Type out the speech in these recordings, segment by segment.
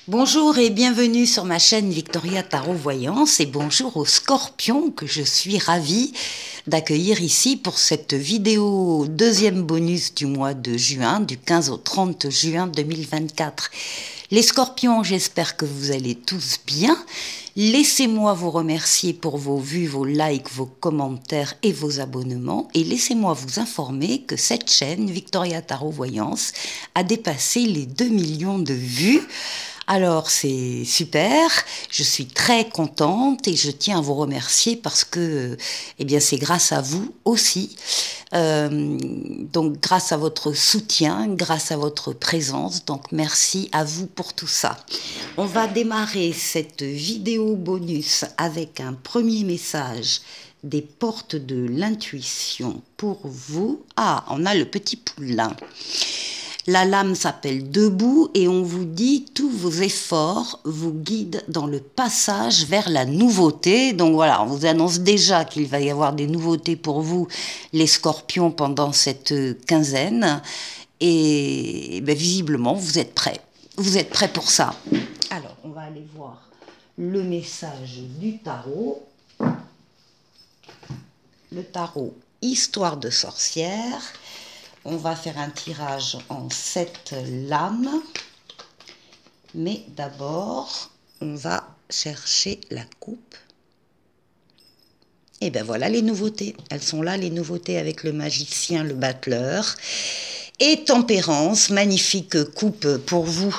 Bonjour et bienvenue sur ma chaîne Victoria Tarot Voyance et bonjour aux scorpions que je suis ravie d'accueillir ici pour cette vidéo deuxième bonus du mois de juin, du 15 au 30 juin 2024. Les scorpions, j'espère que vous allez tous bien. Laissez-moi vous remercier pour vos vues, vos likes, vos commentaires et vos abonnements. Et laissez-moi vous informer que cette chaîne, Victoria Tarot Voyance, a dépassé les 2 millions de vues. Alors c'est super, je suis très contente et je tiens à vous remercier parce que eh bien, c'est grâce à vous aussi. Donc grâce à votre soutien, grâce à votre présence, donc merci à vous pour tout ça. On va démarrer cette vidéo bonus avec un premier message des portes de l'intuition pour vous. Ah, on a le petit poulain. La lame s'appelle Debout et on vous dit tous vos efforts vous guident dans le passage vers la nouveauté. Donc voilà, on vous annonce déjà qu'il va y avoir des nouveautés pour vous, les scorpions, pendant cette quinzaine. Et ben, visiblement, vous êtes prêts. Vous êtes prêts pour ça. Alors, on va aller voir le message du tarot. Le tarot Histoire de sorcière. On va faire un tirage en 7 lames. Mais d'abord, on va chercher la coupe. Et bien voilà les nouveautés. Elles sont là, les nouveautés, avec le magicien, le battleur. Et Tempérance, magnifique coupe pour vous,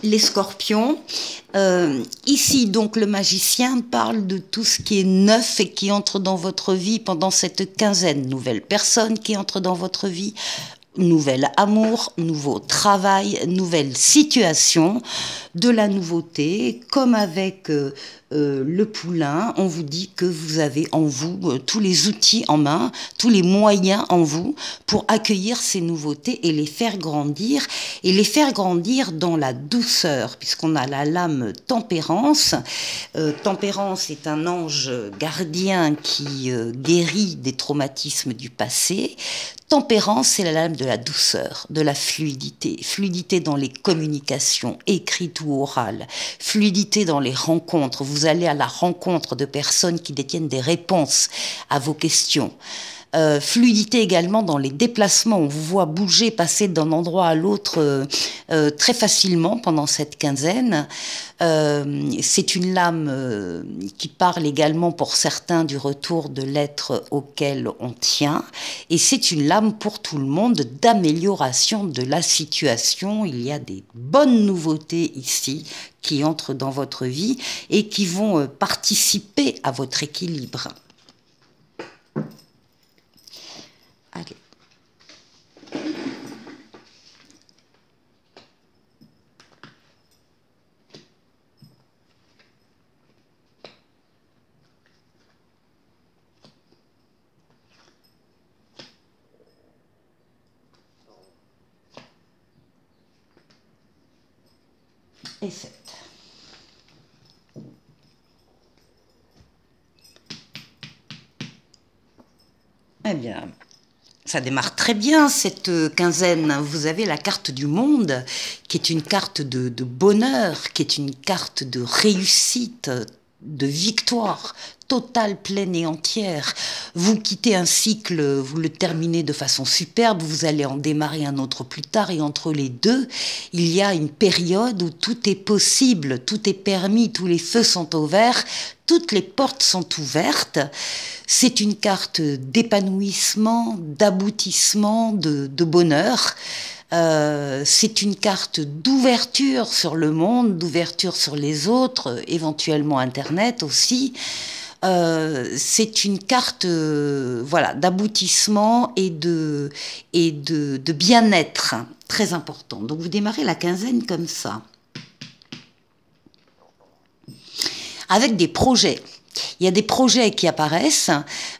les scorpions. Ici, donc, le magicien parle de tout ce qui est neuf et qui entre dans votre vie pendant cette quinzaine. Nouvelles personnes qui entrent dans votre vie, nouvel amour, nouveau travail, nouvelle situation, de la nouveauté. Comme avec le poulain, on vous dit que vous avez en vous tous les outils en main, tous les moyens en vous pour accueillir ces nouveautés et les faire grandir dans la douceur, puisqu'on a la lame Tempérance. Tempérance est un ange gardien qui guérit des traumatismes du passé. Tempérance, c'est la lame de la douceur, de la fluidité. Fluidité dans les communications, écrites ou orales. Fluidité dans les rencontres. Vous allez à la rencontre de personnes qui détiennent des réponses à vos questions. Fluidité également dans les déplacements. On vous voit bouger, passer d'un endroit à l'autre très facilement pendant cette quinzaine. C'est une lame qui parle également pour certains du retour de l'être auquel on tient. Et c'est une lame pour tout le monde d'amélioration de la situation. Il y a des bonnes nouveautés ici qui entrent dans votre vie et qui vont participer à votre équilibre. Allez. Et 7. Eh bien, ça démarre très bien cette quinzaine. Vous avez la carte du monde, qui est une carte de bonheur, qui est une carte de réussite, de victoire totale, pleine et entière. Vous quittez un cycle, vous le terminez de façon superbe, vous allez en démarrer un autre plus tard, et entre les deux, il y a une période où tout est possible, tout est permis, tous les feux sont au vert, toutes les portes sont ouvertes. C'est une carte d'épanouissement, d'aboutissement, de bonheur. C'est une carte d'ouverture sur le monde, d'ouverture sur les autres, éventuellement Internet aussi. C'est une carte voilà, d'aboutissement et de bien-être, très important. Donc vous démarrez la quinzaine comme ça, avec des projets. Il y a des projets qui apparaissent,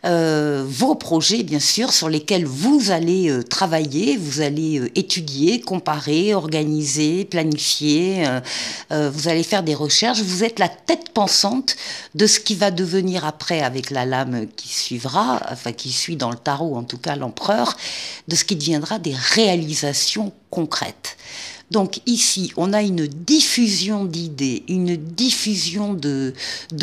vos projets bien sûr, sur lesquels vous allez travailler, vous allez étudier, comparer, organiser, planifier, vous allez faire des recherches, vous êtes la tête pensante de ce qui va devenir après avec la lame qui suivra, enfin qui suit dans le tarot en tout cas l'empereur, de ce qui deviendra des réalisations concrètes. Donc ici, on a une diffusion d'idées, une diffusion de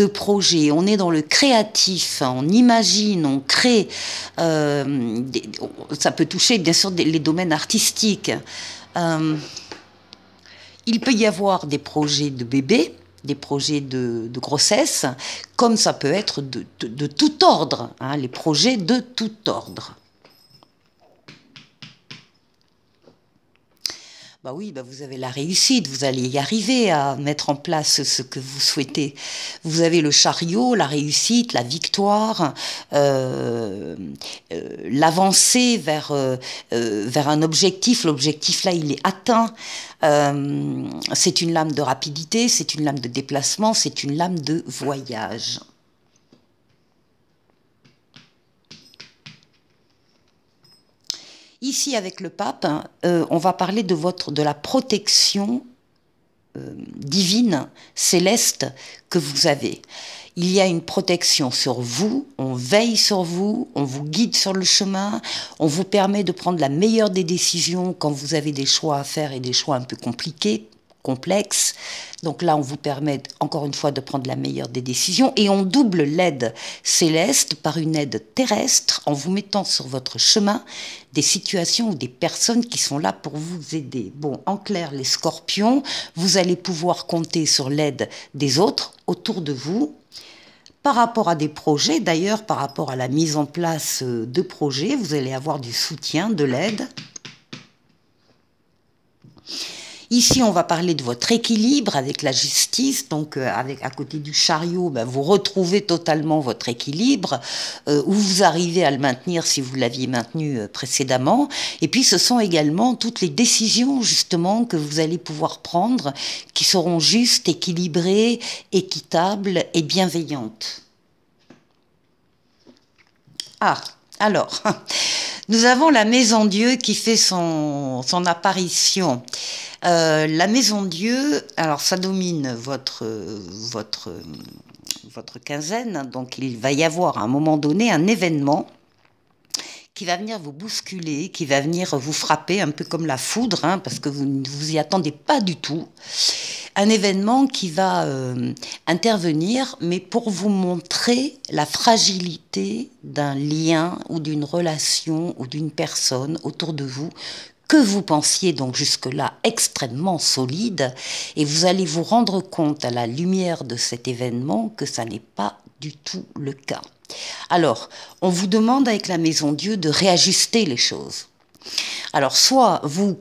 projets. On est dans le créatif, on imagine, on crée. Ça peut toucher bien sûr les domaines artistiques. Il peut y avoir des projets de bébé, des projets de grossesse, comme ça peut être de tout ordre, hein, les projets de tout ordre. Bah oui, bah vous avez la réussite, vous allez y arriver à mettre en place ce que vous souhaitez. Vous avez le chariot, la réussite, la victoire, l'avancée vers un objectif. L'objectif là, il est atteint. C'est une lame de rapidité, c'est une lame de déplacement, c'est une lame de voyage. Ici, avec le pape, on va parler de la protection divine, céleste, que vous avez. Il y a une protection sur vous, on veille sur vous, on vous guide sur le chemin, on vous permet de prendre la meilleure des décisions quand vous avez des choix à faire et des choix un peu compliqués, complexes. Donc là, on vous permet encore une fois de prendre la meilleure des décisions et on double l'aide céleste par une aide terrestre en vous mettant sur votre chemin des situations ou des personnes qui sont là pour vous aider. Bon, en clair, les scorpions, vous allez pouvoir compter sur l'aide des autres autour de vous. Par rapport à des projets, d'ailleurs, par rapport à la mise en place de projets, vous allez avoir du soutien, de l'aide. Ici, on va parler de votre équilibre avec la justice, donc à côté du chariot, ben, vous retrouvez totalement votre équilibre, ou vous arrivez à le maintenir si vous l'aviez maintenu précédemment. Et puis, ce sont également toutes les décisions, justement, que vous allez pouvoir prendre, qui seront justes, équilibrées, équitables et bienveillantes. Ah, alors... Nous avons la Maison Dieu qui fait son apparition. La Maison Dieu, alors ça domine votre quinzaine, donc il va y avoir à un moment donné un événement qui va venir vous bousculer, qui va venir vous frapper un peu comme la foudre, hein, parce que vous ne vous y attendez pas du tout. Un événement qui va intervenir, mais pour vous montrer la fragilité d'un lien ou d'une relation ou d'une personne autour de vous que vous pensiez donc jusque-là extrêmement solide, et vous allez vous rendre compte à la lumière de cet événement que ça n'est pas du tout le cas. Alors, on vous demande avec la Maison Dieu de réajuster les choses. Alors, soit vous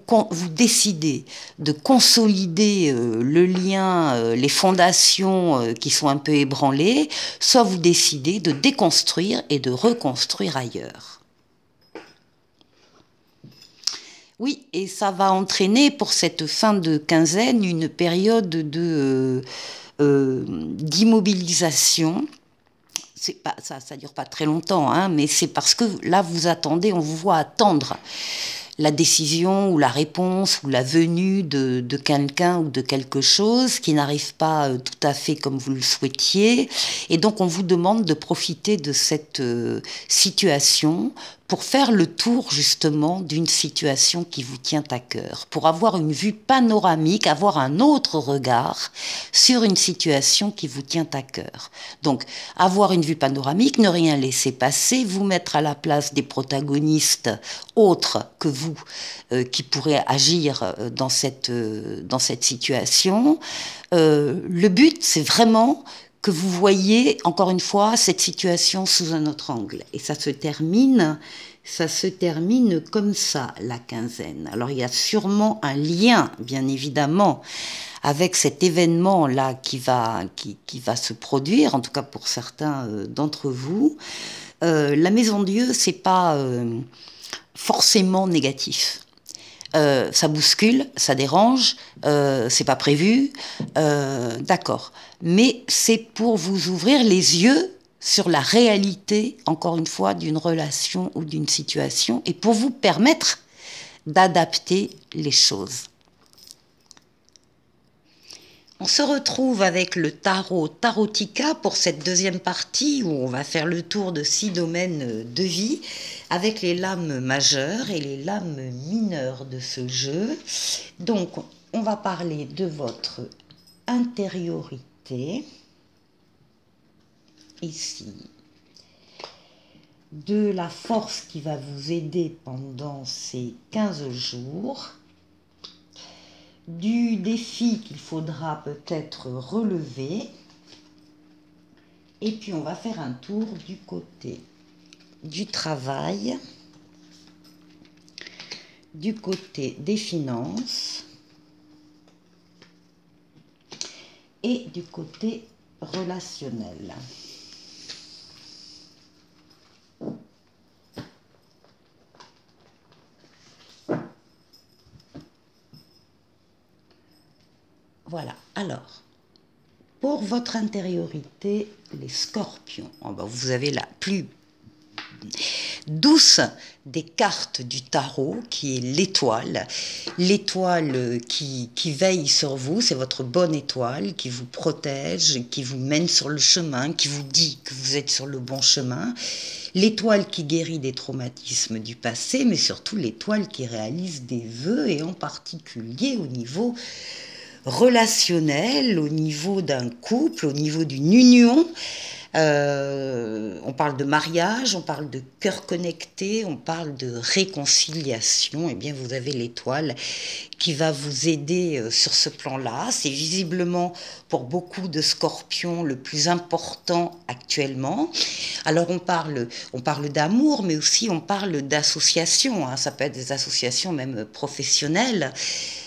décidez de consolider le lien, les fondations qui sont un peu ébranlées, soit vous décidez de déconstruire et de reconstruire ailleurs. Oui, et ça va entraîner pour cette fin de quinzaine une période d'immobilisation. Ça ne dure pas très longtemps, hein, mais c'est parce que là, vous attendez, on vous voit attendre la décision ou la réponse ou la venue de quelqu'un ou de quelque chose qui n'arrive pas tout à fait comme vous le souhaitiez. Et donc, on vous demande de profiter de cette situation pour faire le tour justement d'une situation qui vous tient à cœur, pour avoir une vue panoramique, avoir un autre regard sur une situation qui vous tient à cœur. Donc, avoir une vue panoramique, ne rien laisser passer, vous mettre à la place des protagonistes autres que vous qui pourraient agir dans cette situation. Le but, c'est vraiment que vous voyez, encore une fois, cette situation sous un autre angle. Et ça se termine comme ça, la quinzaine. Alors, il y a sûrement un lien, bien évidemment, avec cet événement-là qui va se produire, en tout cas pour certains d'entre vous. La Maison Dieu, c'est pas forcément négatif. Ça bouscule, ça dérange, c'est pas prévu, d'accord. Mais c'est pour vous ouvrir les yeux sur la réalité, encore une fois, d'une relation ou d'une situation, et pour vous permettre d'adapter les choses. On se retrouve avec le tarot Tarotica pour cette deuxième partie où on va faire le tour de 6 domaines de vie avec les lames majeures et les lames mineures de ce jeu. Donc, on va parler de votre intériorité, ici, de la force qui va vous aider pendant ces 15 jours, du défi qu'il faudra peut-être relever, et puis on va faire un tour du côté du travail, du côté des finances et du côté relationnel. Voilà, alors, pour votre intériorité, les scorpions, oh ben vous avez la plus douce des cartes du tarot, qui est l'étoile. L'étoile qui veille sur vous, c'est votre bonne étoile, qui vous protège, qui vous mène sur le chemin, qui vous dit que vous êtes sur le bon chemin. L'étoile qui guérit des traumatismes du passé, mais surtout l'étoile qui réalise des vœux, et en particulier au niveau relationnel, au niveau d'un couple, au niveau d'une union. On parle de mariage, on parle de cœur connecté, on parle de réconciliation. Eh bien, vous avez l'étoile qui va vous aider sur ce plan-là. C'est visiblement pour beaucoup de scorpions le plus important actuellement. Alors on parle d'amour, mais aussi on parle d'associations, hein. Ça peut être des associations même professionnelles,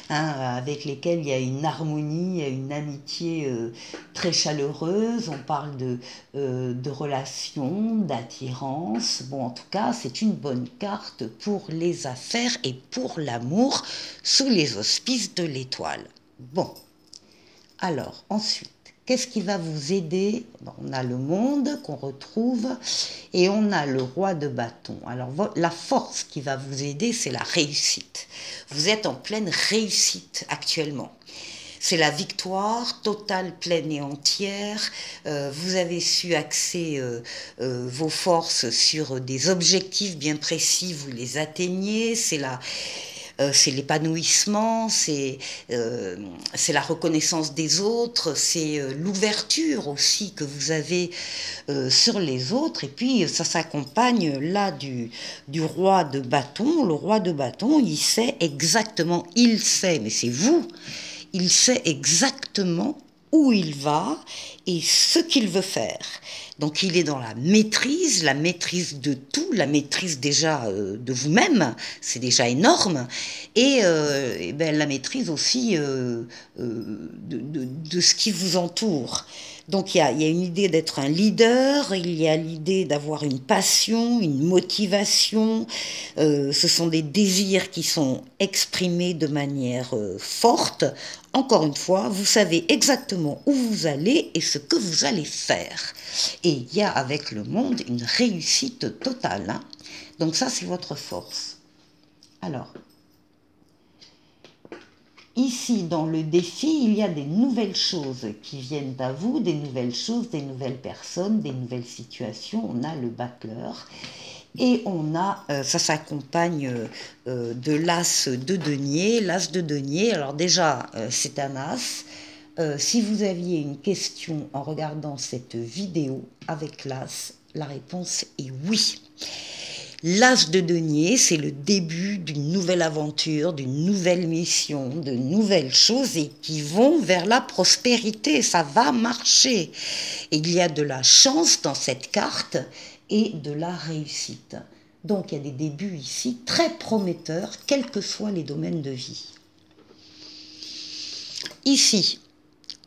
hein, avec lesquelles il y a une harmonie, une amitié très chaleureuse. On parle de relations, d'attirance. Bon, en tout cas, c'est une bonne carte pour les affaires et pour l'amour sous les auspices de l'étoile. Bon, alors ensuite, qu'est-ce qui va vous aider? On a le monde qu'on retrouve et on a le roi de bâton. Alors la force qui va vous aider, c'est la réussite. Vous êtes en pleine réussite actuellement. C'est la victoire totale, pleine et entière. Vous avez su axer vos forces sur des objectifs bien précis, vous les atteignez. C'est l'épanouissement, c'est la reconnaissance des autres, c'est l'ouverture aussi que vous avez sur les autres. Et puis ça s'accompagne là du roi de bâton. Le roi de bâton, il sait, mais c'est vous, il sait exactement où il va et ce qu'il veut faire. Donc il est dans la maîtrise de tout, la maîtrise déjà de vous-même, c'est déjà énorme, et la maîtrise aussi de ce qui vous entoure. Donc il y a une idée d'être un leader, il y a l'idée d'avoir une passion, une motivation, ce sont des désirs qui sont exprimés de manière forte. Encore une fois, vous savez exactement où vous allez et ce que vous allez faire. Et il y a avec le monde une réussite totale, hein. Donc ça, c'est votre force. Alors, ici, dans le défi, il y a des nouvelles choses qui viennent à vous, des nouvelles choses, des nouvelles personnes, des nouvelles situations. On a le battleur. Et on a, ça s'accompagne de l'as de denier. L'as de denier, alors déjà, c'est un as. Si vous aviez une question en regardant cette vidéo avec l'as, la réponse est oui. L'as de denier, c'est le début d'une nouvelle aventure, d'une nouvelle mission, de nouvelles choses et qui vont vers la prospérité. Ça va marcher. Et il y a de la chance dans cette carte et de la réussite. Donc il y a des débuts ici très prometteurs, quels que soient les domaines de vie. Ici,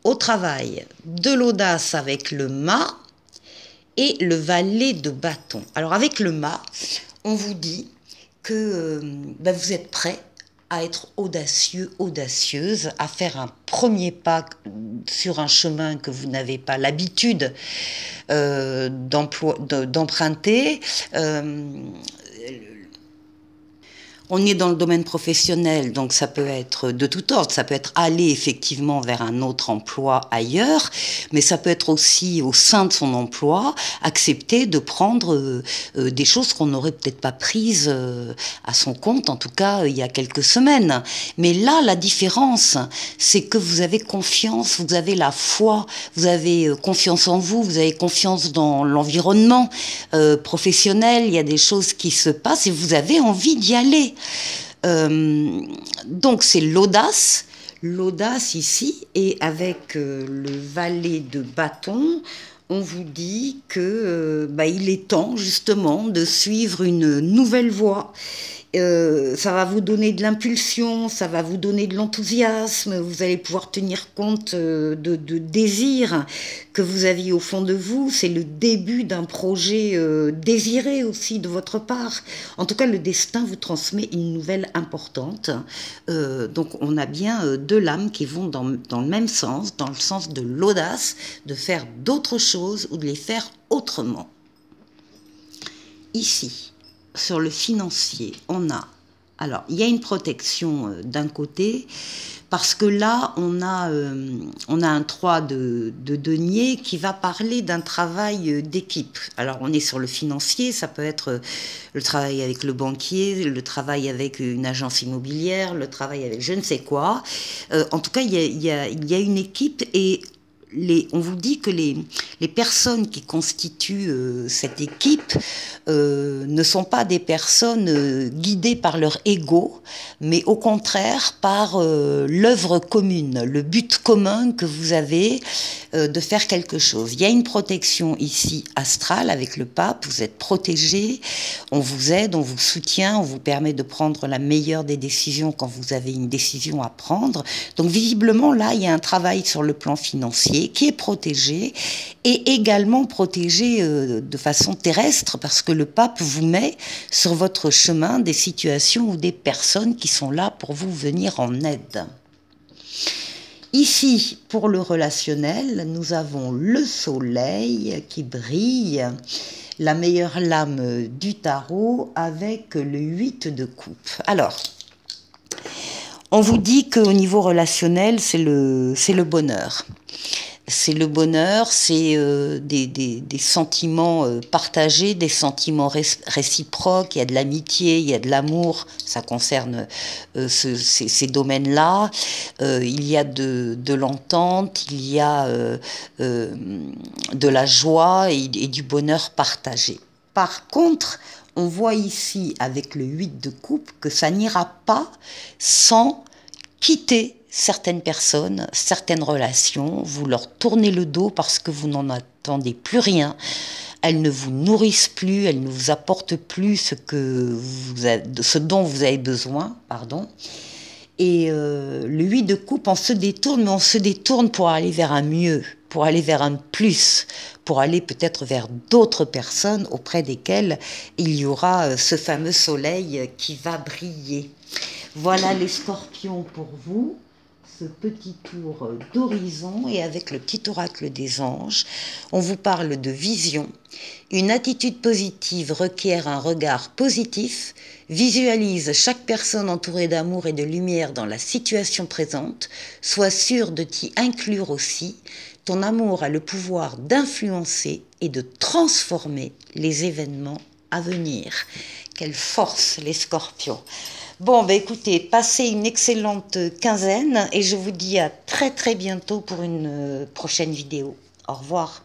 au travail, de l'audace avec le mât et le valet de bâton. Alors avec le mât, on vous dit que vous êtes prêt à être audacieux, audacieuse, à faire un premier pas sur un chemin que vous n'avez pas l'habitude d'emprunter. On est dans le domaine professionnel, donc ça peut être de tout ordre. Ça peut être aller effectivement vers un autre emploi ailleurs, mais ça peut être aussi au sein de son emploi, accepter de prendre des choses qu'on n'aurait peut-être pas prises à son compte, en tout cas il y a quelques semaines. Mais là, la différence, c'est que vous avez confiance, vous avez la foi, vous avez confiance en vous, vous avez confiance dans l'environnement professionnel, il y a des choses qui se passent et vous avez envie d'y aller. Donc c'est l'audace ici, et avec le valet de bâton, on vous dit que il est temps justement de suivre une nouvelle voie. Ça va vous donner de l'impulsion, ça va vous donner de l'enthousiasme, vous allez pouvoir tenir compte de désirs que vous aviez au fond de vous. C'est le début d'un projet désiré aussi de votre part. En tout cas, le destin vous transmet une nouvelle importante. Donc on a bien deux lames qui vont dans le même sens, dans le sens de l'audace, de faire d'autres choses ou de les faire autrement. Ici, sur le financier, alors il y a une protection d'un côté, parce que là on a un 3 de denier qui va parler d'un travail d'équipe. Alors on est sur le financier, ça peut être le travail avec le banquier, le travail avec une agence immobilière, le travail avec je ne sais quoi. En tout cas il y a une équipe, et on vous dit que les personnes qui constituent cette équipe ne sont pas des personnes guidées par leur ego, mais au contraire par l'œuvre commune, le but commun que vous avez de faire quelque chose. Il y a une protection ici astrale avec le pape, vous êtes protégé, on vous aide, on vous soutient, on vous permet de prendre la meilleure des décisions quand vous avez une décision à prendre. Donc visiblement là, il y a un travail sur le plan financier qui est protégé, et également protégé de façon terrestre, parce que le pape vous met sur votre chemin des situations ou des personnes qui sont là pour vous venir en aide. Ici, pour le relationnel, nous avons le soleil qui brille, la meilleure lame du tarot, avec le 8 de coupe. Alors, on vous dit qu'au niveau relationnel, c'est le bonheur. C'est le bonheur, c'est des sentiments partagés, des sentiments réciproques. Il y a de l'amitié, il y a de l'amour, ça concerne ces domaines-là. Il y a de l'entente, il y a de la joie et du bonheur partagé. Par contre, on voit ici avec le 8 de coupe que ça n'ira pas sans quitter certaines personnes, certaines relations. Vous leur tournez le dos parce que vous n'en attendez plus rien. Elles ne vous nourrissent plus, elles ne vous apportent plus ce dont vous avez besoin. Et le 8 de coupe, on se détourne, mais on se détourne pour aller vers un mieux, pour aller vers un plus, pour aller peut-être vers d'autres personnes auprès desquelles il y aura ce fameux soleil qui va briller. Voilà les scorpions pour vous, ce petit tour d'horizon, et avec le petit oracle des anges, on vous parle de vision. Une attitude positive requiert un regard positif, visualise chaque personne entourée d'amour et de lumière dans la situation présente, sois sûr de t'y inclure aussi. Ton amour a le pouvoir d'influencer et de transformer les événements à venir. Quelle force les scorpions! Bon, écoutez, passez une excellente quinzaine et je vous dis à très très bientôt pour une prochaine vidéo. Au revoir.